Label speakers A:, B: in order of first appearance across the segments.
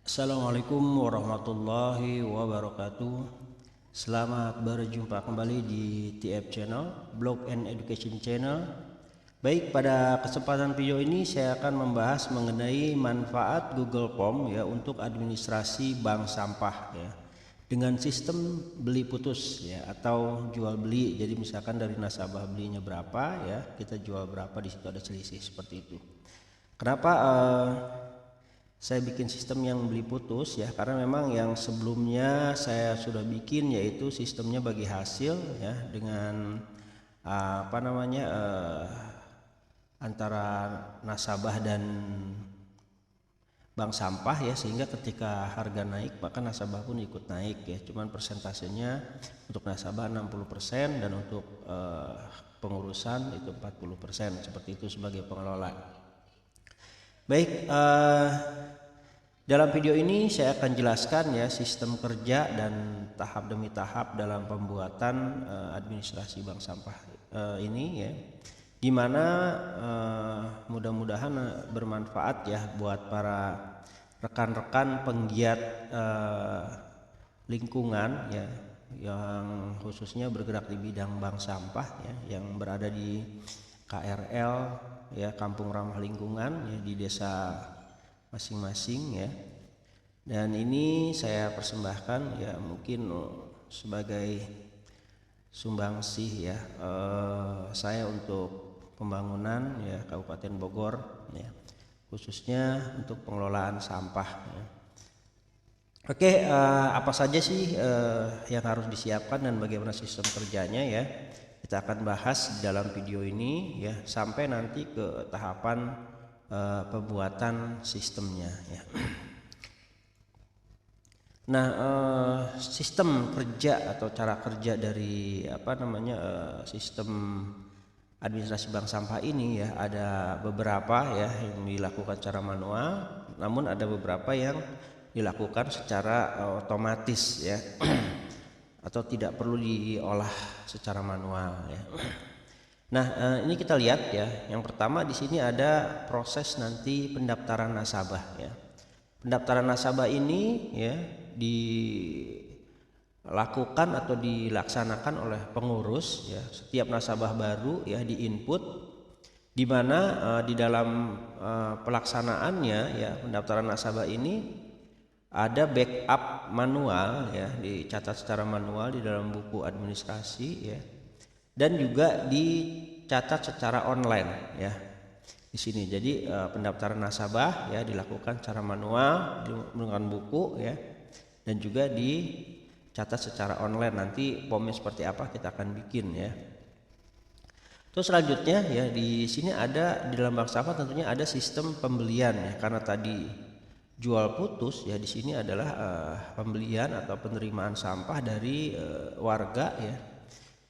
A: Assalamualaikum warahmatullahi wabarakatuh. Selamat berjumpa kembali di TF Channel, Blog and Education Channel. Baik, pada kesempatan video ini saya akan membahas mengenai manfaat Google Form ya untuk administrasi bank sampah ya. Dengan sistem beli putus ya atau jual beli. Jadi misalkan dari nasabah belinya berapa ya, kita jual berapa, di situ ada selisih seperti itu. Kenapa saya bikin sistem yang beli putus ya, karena memang yang sebelumnya saya sudah bikin yaitu sistemnya bagi hasil ya dengan antara nasabah dan bank sampah ya, sehingga ketika harga naik maka nasabah pun ikut naik ya. Cuman persentasenya untuk nasabah 60% dan untuk pengurusan itu 40%, seperti itu sebagai pengelola. Baik, dalam video ini saya akan jelaskan ya sistem kerja dan tahap demi tahap dalam pembuatan administrasi bank sampah ini ya, gimana mudah-mudahan bermanfaat ya buat para rekan-rekan penggiat lingkungan ya, yang khususnya bergerak di bidang bank sampah ya, yang berada di KRL ya, kampung ramah lingkungan ya, di desa masing-masing ya. Dan ini saya persembahkan ya mungkin sebagai sumbangsih ya saya untuk pembangunan ya Kabupaten Bogor ya, khususnya untuk pengelolaan sampah ya. Oke, apa saja sih yang harus disiapkan dan bagaimana sistem kerjanya ya, kita akan bahas di dalam video ini ya, sampai nanti ke tahapan pembuatan sistemnya ya. Nah, sistem kerja atau cara kerja dari sistem administrasi bank sampah ini ya, ada beberapa ya yang dilakukan secara manual, namun ada beberapa yang dilakukan secara otomatis ya atau tidak perlu diolah secara manual ya. Nah, ini kita lihat ya. Yang pertama di sini ada proses nanti pendaftaran nasabah ya. Pendaftaran nasabah ini ya dilakukan atau dilaksanakan oleh pengurus ya. Setiap nasabah baru ya diinput, di mana di dalam pelaksanaannya ya pendaftaran nasabah ini ada backup manual ya, dicatat secara manual di dalam buku administrasi ya, dan juga dicatat secara online ya di sini. Jadi pendaftaran nasabah ya dilakukan secara manual menggunakan buku ya, dan juga dicatat secara online. Nanti formnya seperti apa kita akan bikin ya. Terus selanjutnya ya di sini ada di dalam bank sampah tentunya ada sistem pembelian ya, karena tadi jual putus ya, di sini adalah pembelian atau penerimaan sampah dari warga ya.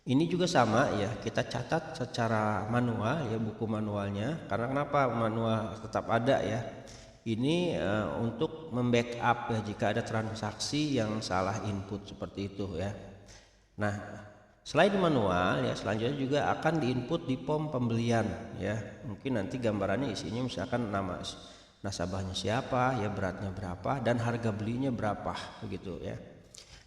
A: Ini juga sama ya, kita catat secara manual ya, buku manualnya. Karena kenapa manual tetap ada ya? Ini untuk membackup ya jika ada transaksi yang salah input seperti itu ya. Nah, selain manual ya, selanjutnya juga akan diinput di form pembelian ya. Mungkin nanti gambarannya isinya misalkan nama nasabahnya siapa ya, beratnya berapa, dan harga belinya berapa begitu ya.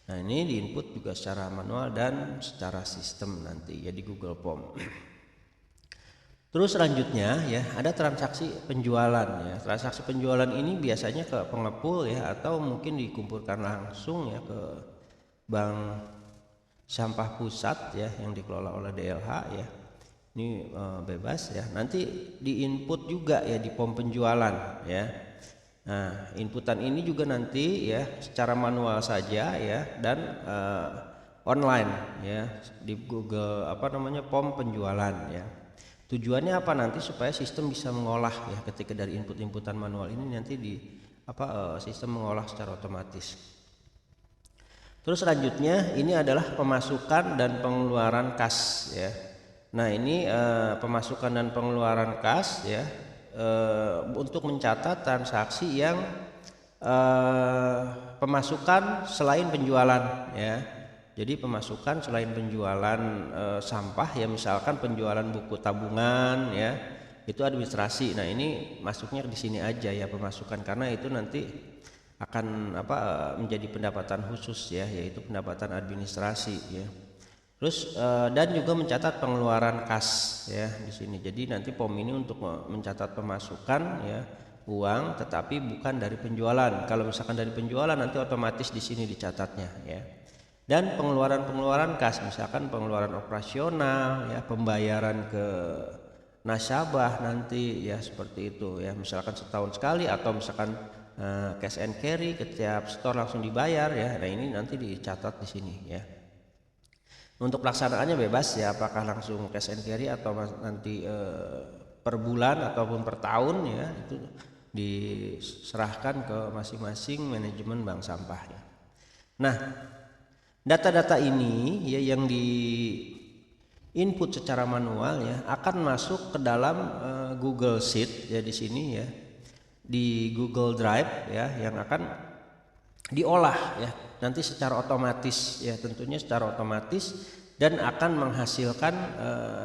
A: Nah, ini diinput juga secara manual dan secara sistem nanti ya di Google Form. Terus selanjutnya ya ada transaksi penjualan ya. Transaksi penjualan ini biasanya ke pengepul ya, atau mungkin dikumpulkan langsung ya ke bank sampah pusat ya yang dikelola oleh DLH ya. Ini bebas ya, nanti diinput juga ya di form penjualan ya. Nah, inputan ini juga nanti ya secara manual saja ya, dan online ya di Google form penjualan ya. Tujuannya apa? Nanti supaya sistem bisa mengolah ya, ketika dari inputan manual ini nanti sistem mengolah secara otomatis. Terus selanjutnya ini adalah pemasukan dan pengeluaran kas ya. Nah, ini pemasukan dan pengeluaran kas ya, untuk mencatat transaksi yang pemasukan selain penjualan ya. Jadi pemasukan selain penjualan sampah ya, misalkan penjualan buku tabungan ya, itu administrasi. Nah, ini masuknya di sini aja ya pemasukan, karena itu nanti akan menjadi pendapatan khusus ya, yaitu pendapatan administrasi ya. Terus dan juga mencatat pengeluaran kas ya di sini. Jadi nanti POM ini untuk mencatat pemasukan ya uang, tetapi bukan dari penjualan. Kalau misalkan dari penjualan nanti otomatis di sini dicatatnya ya. Dan pengeluaran kas, misalkan pengeluaran operasional ya, pembayaran ke nasabah nanti ya, seperti itu ya. Misalkan setahun sekali atau misalkan cash and carry, setiap store langsung dibayar ya. Nah ini nanti dicatat di sini ya. Untuk pelaksanaannya bebas ya, apakah langsung cash and carry atau nanti per bulan ataupun per tahun ya, itu diserahkan ke masing-masing manajemen bank sampah ya. Nah, data-data ini ya yang di input secara manual ya akan masuk ke dalam Google Sheet ya di sini ya, di Google Drive ya, yang akan diolah ya nanti secara otomatis ya, tentunya secara otomatis, dan akan menghasilkan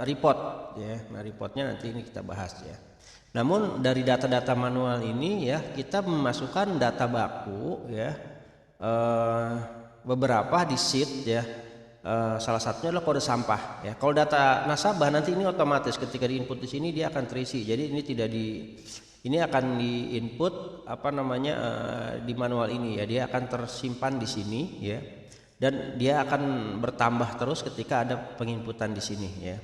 A: report ya. Nah, reportnya nanti ini kita bahas ya. Namun dari data-data manual ini ya, kita memasukkan data baku ya, beberapa di sheet ya. Salah satunya adalah kode sampah ya. Kalau data nasabah nanti ini otomatis ketika diinput di sini dia akan terisi. Jadi ini akan diinput di manual ini ya. Dia akan tersimpan di sini ya. Dan dia akan bertambah terus ketika ada penginputan di sini ya.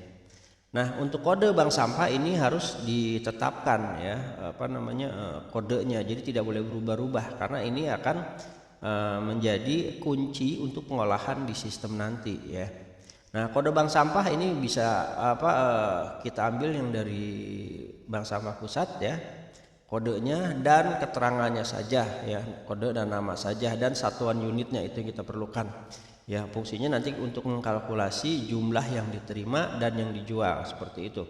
A: Nah, untuk kode bank sampah ini harus ditetapkan ya, kodenya. Jadi tidak boleh berubah-ubah karena ini akan menjadi kunci untuk pengolahan di sistem nanti ya. Nah, kode bank sampah ini bisa kita ambil yang dari bank sampah pusat ya. Kodenya dan keterangannya saja ya, kode dan nama saja, dan satuan unitnya itu yang kita perlukan. Ya, fungsinya nanti untuk mengkalkulasi jumlah yang diterima dan yang dijual, seperti itu.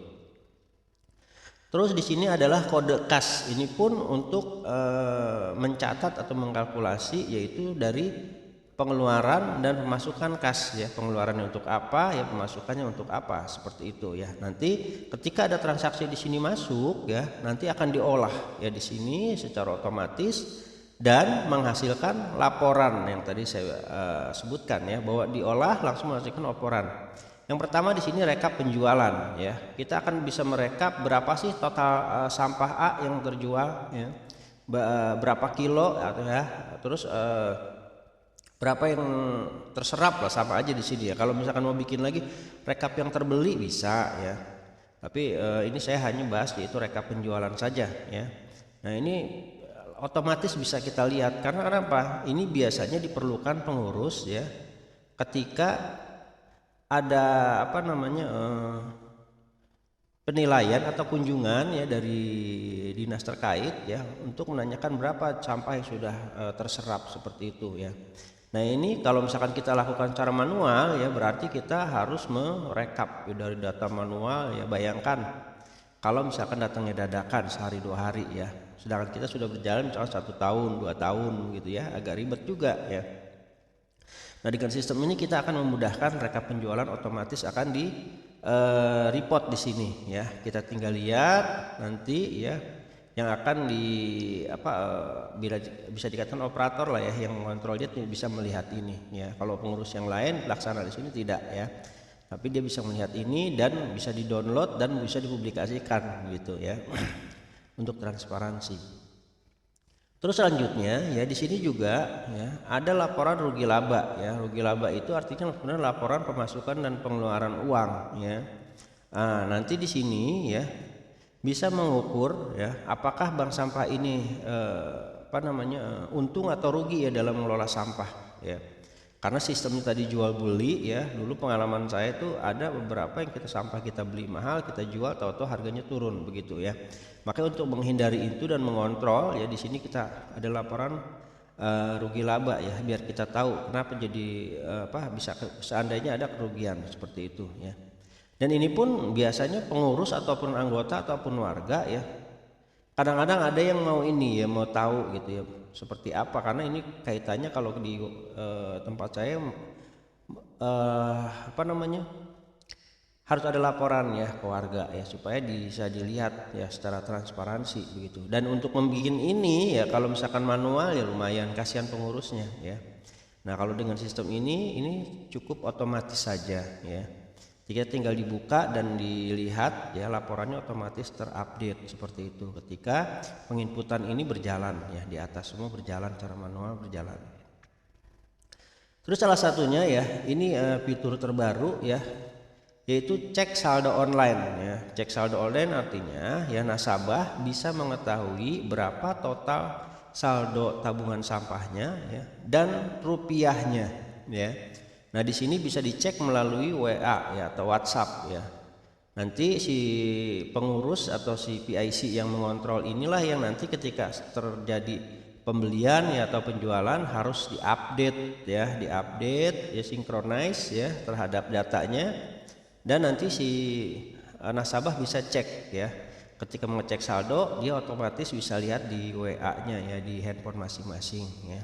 A: Terus di sini adalah kode kas. Ini pun untuk mencatat atau mengkalkulasi, yaitu dari pengeluaran dan pemasukan kas ya. Pengeluarannya untuk apa ya, pemasukannya untuk apa, seperti itu ya. Nanti ketika ada transaksi di sini masuk ya, nanti akan diolah ya di sini secara otomatis dan menghasilkan laporan yang tadi saya sebutkan ya, bahwa diolah langsung menghasilkan laporan. Yang pertama di sini rekap penjualan ya. Kita akan bisa merekap berapa sih total sampah A yang terjual ya. Berapa kilo ya. Terus berapa yang terserap lah, sama aja di sini ya. Kalau misalkan mau bikin lagi rekap yang terbeli bisa ya. Tapi ini saya hanya bahas yaitu rekap penjualan saja ya. Nah, ini otomatis bisa kita lihat karena apa? Ini biasanya diperlukan pengurus ya ketika ada penilaian atau kunjungan ya dari dinas terkait ya, untuk menanyakan berapa sampah yang sudah terserap, seperti itu ya. Nah, ini kalau misalkan kita lakukan secara manual ya, berarti kita harus merekap ya, dari data manual ya. Bayangkan kalau misalkan datangnya dadakan sehari 2 hari ya, sedangkan kita sudah berjalan misalkan 1 tahun 2 tahun gitu ya, agak ribet juga ya. Nah, dengan sistem ini kita akan memudahkan rekap penjualan, otomatis akan di report di sini ya. Kita tinggal lihat nanti ya, yang akan bila bisa dikatakan operator lah ya, yang mengontrol, dia bisa melihat ini ya. Kalau pengurus yang lain pelaksana di sini tidak ya, tapi dia bisa melihat ini dan bisa di-download dan bisa dipublikasikan gitu ya untuk transparansi. Terus selanjutnya ya, di sini juga ya ada laporan rugi laba ya. Rugi laba itu artinya sebenarnya laporan pemasukan dan pengeluaran uang ya. Nah, nanti di sini ya bisa mengukur ya apakah bank sampah ini untung atau rugi ya dalam mengelola sampah ya. Karena sistemnya tadi jual beli ya, dulu pengalaman saya itu ada beberapa yang sampah kita beli mahal, kita jual tahu-tahu harganya turun begitu ya. Makanya untuk menghindari itu dan mengontrol ya, di sini kita ada laporan rugi laba ya, biar kita tahu kenapa jadi bisa seandainya ada kerugian seperti itu ya. Dan ini pun biasanya pengurus ataupun anggota ataupun warga ya, kadang-kadang ada yang mau mau tahu gitu ya seperti apa, karena ini kaitannya kalau di tempat saya harus ada laporan ya ke warga ya supaya bisa dilihat ya secara transparansi begitu. Dan untuk membuat ini ya kalau misalkan manual ya lumayan kasihan pengurusnya ya. Nah, kalau dengan sistem ini cukup otomatis saja ya. Jika tinggal dibuka dan dilihat ya laporannya otomatis terupdate seperti itu ketika penginputan ini berjalan ya, di atas semua berjalan secara manual berjalan. Terus salah satunya ya ini fitur terbaru ya, yaitu cek saldo online ya. Cek saldo online artinya ya nasabah bisa mengetahui berapa total saldo tabungan sampahnya ya dan rupiahnya ya. Nah, di sini bisa dicek melalui WA ya atau WhatsApp ya. Nanti si pengurus atau si PIC yang mengontrol inilah yang nanti ketika terjadi pembelian ya atau penjualan harus diupdate ya, sinkronize ya terhadap datanya. Dan nanti si nasabah bisa cek ya. Ketika mengecek saldo, dia otomatis bisa lihat di WA-nya ya, di handphone masing-masing ya.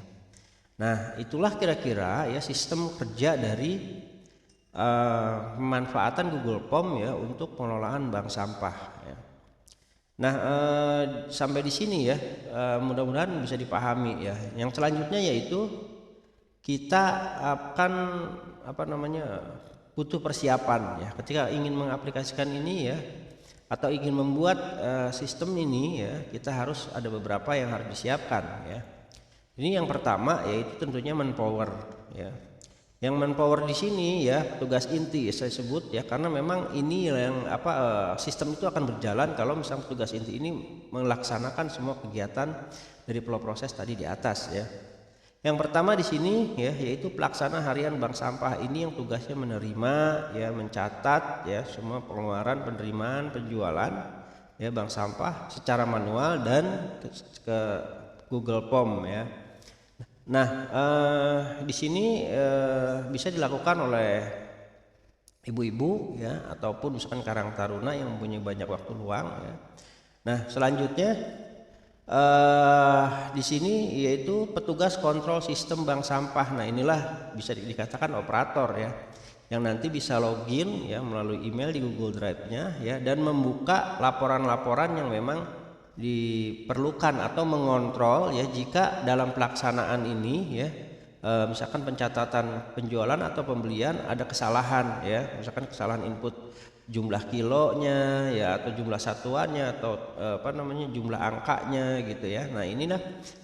A: Nah, itulah kira-kira ya sistem kerja dari pemanfaatan Google Form ya untuk pengelolaan bank sampah ya. Nah, sampai di sini ya mudah-mudahan bisa dipahami ya. Yang selanjutnya yaitu kita akan butuh persiapan ya ketika ingin mengaplikasikan ini ya atau ingin membuat sistem ini ya, kita harus ada beberapa yang harus disiapkan ya. Ini yang pertama yaitu tentunya manpower ya. Yang manpower di sini ya tugas inti ya, saya sebut ya karena memang ini yang sistem itu akan berjalan kalau misalnya tugas inti ini melaksanakan semua kegiatan dari flow proses tadi di atas ya. Yang pertama di sini ya yaitu pelaksana harian bank sampah ini yang tugasnya menerima ya, mencatat ya semua pengeluaran, penerimaan, penjualan ya bank sampah secara manual dan ke Google Form ya. Nah, di sini bisa dilakukan oleh ibu-ibu ya ataupun misalkan karang taruna yang mempunyai banyak waktu luang ya. Nah, selanjutnya di sini yaitu petugas kontrol sistem bank sampah. Nah, inilah bisa dikatakan operator ya yang nanti bisa login ya melalui email di Google Drive-nya ya dan membuka laporan-laporan yang memang diperlukan atau mengontrol ya jika dalam pelaksanaan ini ya misalkan pencatatan penjualan atau pembelian ada kesalahan ya, misalkan kesalahan input jumlah kilonya ya atau jumlah satuannya atau jumlah angkanya gitu ya. Nah, inilah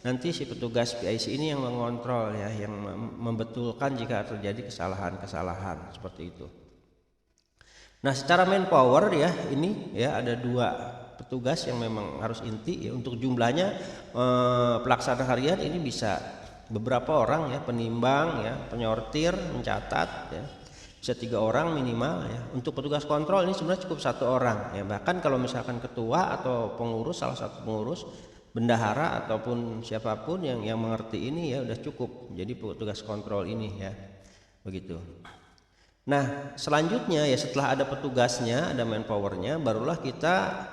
A: nanti si petugas PIC ini yang mengontrol ya, yang membetulkan jika terjadi kesalahan-kesalahan seperti itu. Nah, secara manpower ya ini ya ada dua petugas yang memang harus inti ya. Untuk jumlahnya pelaksana harian ini bisa beberapa orang ya, penimbang ya, penyortir, mencatat ya, bisa 3 orang minimal ya. Untuk petugas kontrol ini sebenarnya cukup 1 orang ya. Bahkan kalau misalkan ketua atau pengurus, salah satu pengurus, bendahara ataupun siapapun yang mengerti ini ya udah cukup jadi petugas kontrol ini ya, begitu. Nah, selanjutnya ya setelah ada petugasnya, ada manpowernya, barulah kita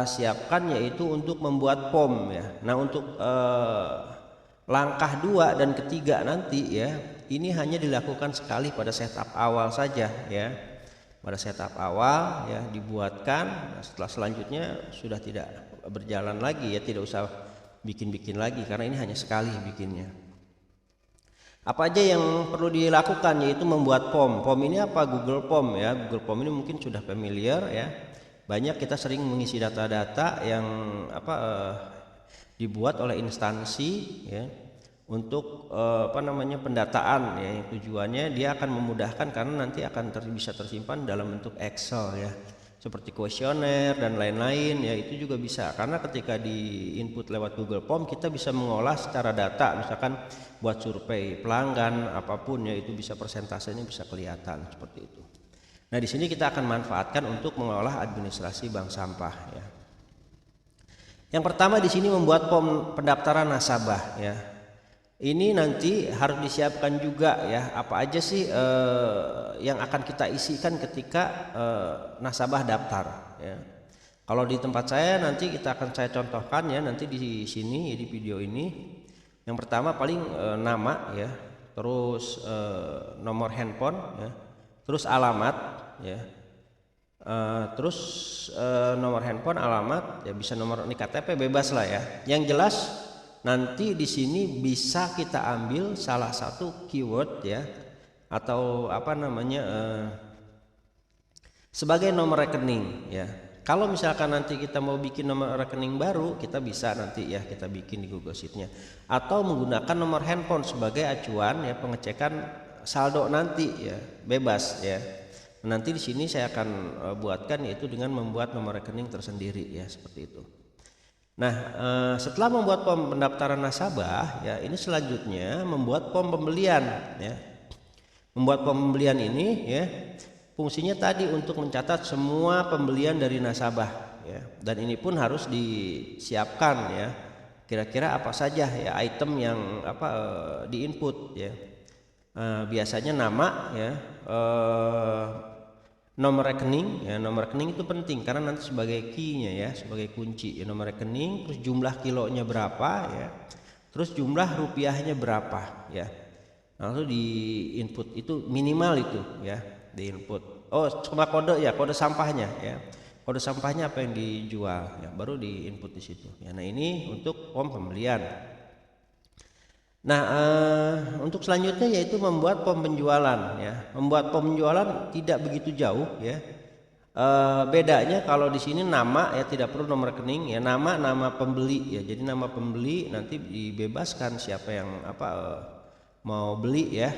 A: siapkan yaitu untuk membuat POM ya. Nah, untuk langkah 2 dan ketiga nanti ya ini hanya dilakukan sekali pada setup awal saja ya. Pada setup awal ya dibuatkan. Nah, setelah selanjutnya sudah tidak berjalan lagi ya, tidak usah bikin-bikin lagi karena ini hanya sekali bikinnya. Apa aja yang perlu dilakukan yaitu membuat POM. POM ini apa? Google Form ya. Google Form ini mungkin sudah familiar ya. Banyak kita sering mengisi data-data yang dibuat oleh instansi ya untuk pendataan ya, yang tujuannya dia akan memudahkan karena nanti akan bisa tersimpan dalam bentuk Excel ya, seperti kuesioner dan lain-lain ya. Itu juga bisa karena ketika di input lewat Google Form kita bisa mengolah secara data, misalkan buat survei pelanggan apapun ya, itu bisa persentasenya bisa kelihatan seperti itu. Nah, di sini kita akan manfaatkan untuk mengolah administrasi bank sampah ya. Yang pertama di sini membuat form pendaftaran nasabah ya. Ini nanti harus disiapkan juga ya, apa aja sih yang akan kita isikan ketika nasabah daftar ya. Kalau di tempat saya nanti saya contohkan ya nanti di sini ya, di video ini. Yang pertama paling nama ya, terus nomor handphone ya, terus alamat ya, Terus nomor handphone, alamat, ya bisa nomor KTP, bebas lah ya. Yang jelas nanti di sini bisa kita ambil salah satu keyword ya, atau apa namanya sebagai nomor rekening ya. Kalau misalkan nanti kita mau bikin nomor rekening baru, kita bisa nanti ya kita bikin di Google Sheet-nya, atau menggunakan nomor handphone sebagai acuan ya pengecekan saldo nanti ya, bebas ya. Nanti di sini saya akan buatkan yaitu dengan membuat nomor rekening tersendiri ya, seperti itu. Nah, setelah membuat form pendaftaran nasabah ya, ini selanjutnya membuat form pembelian ya. Membuat form pembelian ini ya, fungsinya tadi untuk mencatat semua pembelian dari nasabah ya, dan ini pun harus disiapkan ya, kira-kira apa saja ya item yang diinput ya. Biasanya nama ya, nomor rekening ya, nomor rekening itu penting karena nanti sebagai key-nya ya, sebagai kunci ya, nomor rekening, terus jumlah kilonya berapa ya, terus jumlah rupiahnya berapa ya. Lalu di input itu minimal itu ya, di input. Oh, sama kode ya, kode sampahnya ya. Kode sampahnya apa yang dijual ya, baru di input di situ ya. Nah, ini untuk form pembelian. Nah, untuk selanjutnya yaitu membuat form penjualan ya. Membuat form penjualan tidak begitu jauh ya. Bedanya kalau di sini nama ya, tidak perlu nomor rekening ya, nama pembeli ya. Jadi nama pembeli nanti dibebaskan siapa yang mau beli ya.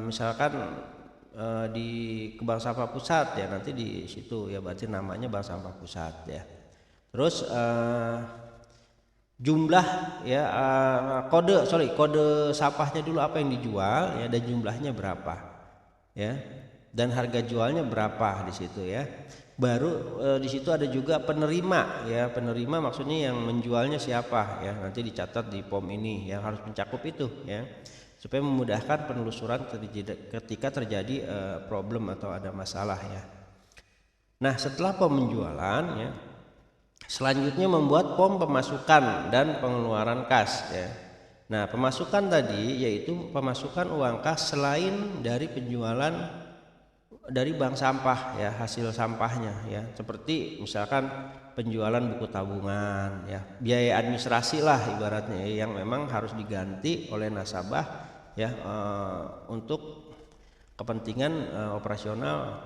A: Misalkan di ke Bank Sampah Pusat ya, nanti di situ ya berarti namanya Bank Sampah Pusat ya. Terus jumlah ya, kode sampahnya dulu apa yang dijual ya, dan jumlahnya berapa ya, dan harga jualnya berapa di situ ya. Baru di situ ada juga penerima ya, penerima maksudnya yang menjualnya siapa ya, nanti dicatat di form ini yang harus mencakup itu ya, supaya memudahkan penelusuran ketika terjadi problem atau ada masalah ya. Nah, setelah form penjualan ya, selanjutnya membuat form pemasukan dan pengeluaran kas ya. Nah, pemasukan tadi yaitu pemasukan uang kas selain dari penjualan dari bank sampah ya, hasil sampahnya ya, seperti misalkan penjualan buku tabungan ya, biaya administrasi lah ibaratnya ya, yang memang harus diganti oleh nasabah ya, untuk kepentingan operasional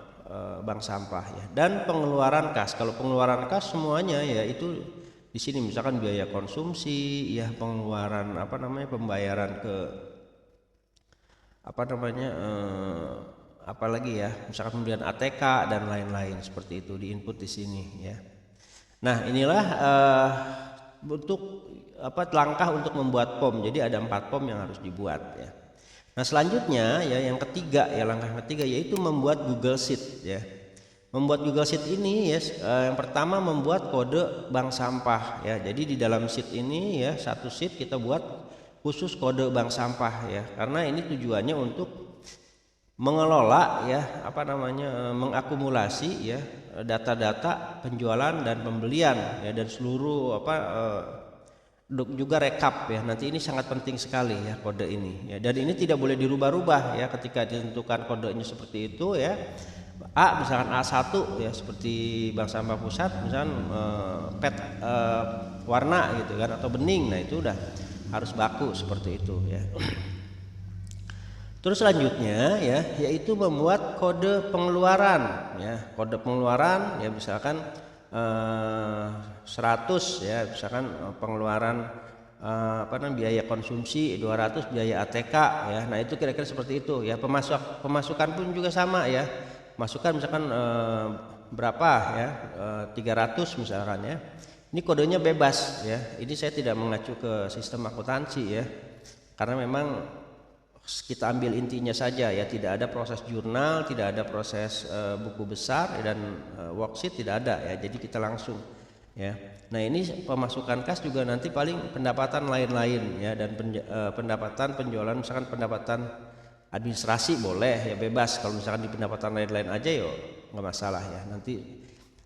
A: bank sampah ya. Dan pengeluaran kas, kalau pengeluaran kas semuanya ya itu di sini, misalkan biaya konsumsi ya, pengeluaran pembayaran ke apalagi ya, misalkan pembelian ATK dan lain-lain, seperti itu di input di sini ya. Nah, inilah untuk langkah untuk membuat form. Jadi ada 4 form yang harus dibuat ya. Nah, selanjutnya ya, yang ketiga ya, langkah ketiga yaitu membuat Google Sheet ya. Membuat Google Sheet ini ya, yang pertama membuat kode bank sampah ya. Jadi di dalam sheet ini ya, satu sheet kita buat khusus kode bank sampah ya, karena ini tujuannya untuk mengelola ya, mengakumulasi ya data-data penjualan dan pembelian ya, dan seluruh juga rekap ya. Nanti ini sangat penting sekali ya kode ini ya, dan ini tidak boleh dirubah-rubah ya ketika ditentukan kodenya seperti itu ya. Misalkan A1 ya, seperti Bank Sampah Pusat misalkan pet warna gitu kan, atau bening, nah itu udah harus baku seperti itu ya. Terus selanjutnya ya, yaitu membuat kode pengeluaran ya. Kode pengeluaran ya, misalkan 100 ya, misalkan pengeluaran biaya konsumsi, 200 biaya ATK ya. Nah, itu kira-kira seperti itu ya. Pemasukan pun juga sama ya. Masukan misalkan berapa ya, 300 misalkan ya. Ini kodenya bebas ya. Ini saya tidak mengacu ke sistem akuntansi ya, karena memang kita ambil intinya saja ya, tidak ada proses jurnal, tidak ada proses buku besar dan worksheet, tidak ada ya. Jadi kita langsung ya. Nah, ini pemasukan kas juga nanti paling pendapatan lain-lain ya, dan pendapatan penjualan, misalkan pendapatan administrasi boleh ya, bebas. Kalau misalkan di pendapatan lain-lain aja yo nggak masalah ya. Nanti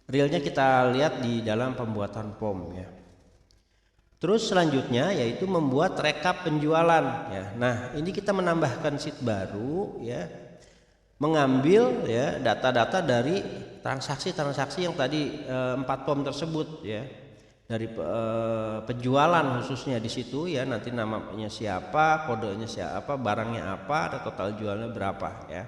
A: realnya kita lihat di dalam pembuatan form ya. Terus selanjutnya yaitu membuat rekap penjualan ya. Nah, ini kita menambahkan sheet baru ya, mengambil ya data-data dari transaksi-transaksi yang tadi 4 form tersebut ya, dari penjualan khususnya di situ ya, nanti namanya siapa, kodenya siapa, barangnya apa, ada total jualnya berapa ya.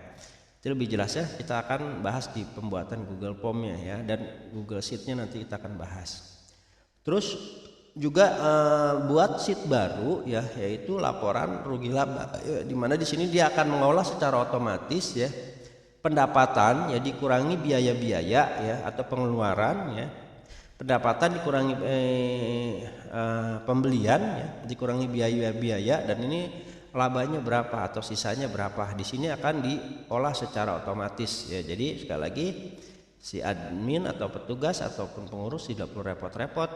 A: Itu lebih jelasnya kita akan bahas di pembuatan Google Form-nya ya, dan Google Sheet-nya nanti kita akan bahas. Terus juga buat sheet baru ya, yaitu laporan rugi laba ya, di mana di sini dia akan mengolah secara otomatis ya pendapatan ya dikurangi biaya-biaya ya atau pengeluaran ya, pendapatan dikurangi pembelian ya dikurangi biaya-biaya, dan ini labanya berapa atau sisanya berapa, di sini akan diolah secara otomatis ya. Jadi sekali lagi si admin atau petugas ataupun pengurus tidak perlu repot-repot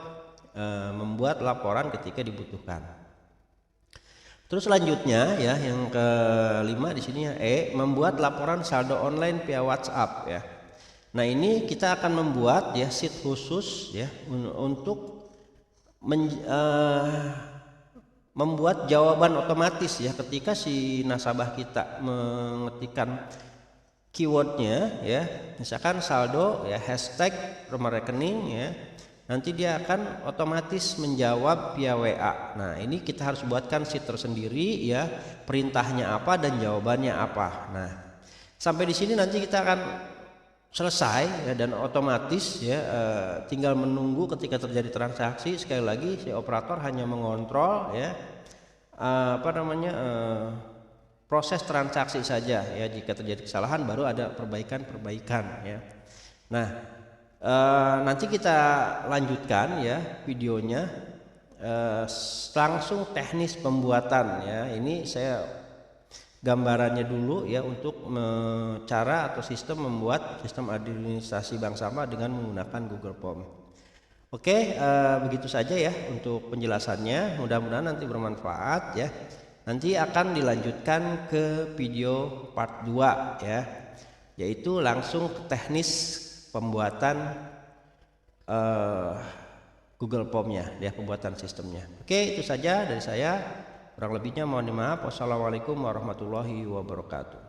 A: membuat laporan ketika dibutuhkan. Terus selanjutnya ya, yang kelima di sini ya, membuat laporan saldo online via WhatsApp ya. Nah, ini kita akan membuat ya sheet khusus ya untuk membuat jawaban otomatis ya ketika si nasabah kita mengetikkan keywordnya ya, misalkan saldo ya hashtag nomor rekening ya, nanti dia akan otomatis menjawab via WA. Nah, ini kita harus buatkan sheet tersendiri ya, perintahnya apa dan jawabannya apa. Nah, sampai di sini nanti kita akan selesai ya, dan otomatis ya tinggal menunggu ketika terjadi transaksi. Sekali lagi si operator hanya mengontrol ya proses transaksi saja ya, jika terjadi kesalahan baru ada perbaikan ya. Nah, nanti kita lanjutkan ya videonya langsung teknis pembuatan ya. Ini saya gambarannya dulu ya untuk cara atau sistem membuat sistem administrasi bank sampah dengan menggunakan Google Form. Oke, begitu saja ya untuk penjelasannya, mudah-mudahan nanti bermanfaat ya. Nanti akan dilanjutkan ke video part 2 ya, yaitu langsung ke teknis pembuatan Google Form-nya ya, pembuatan sistemnya. Oke, itu saja dari saya, kurang lebihnya mohon dimaaf. Wassalamualaikum warahmatullahi wabarakatuh.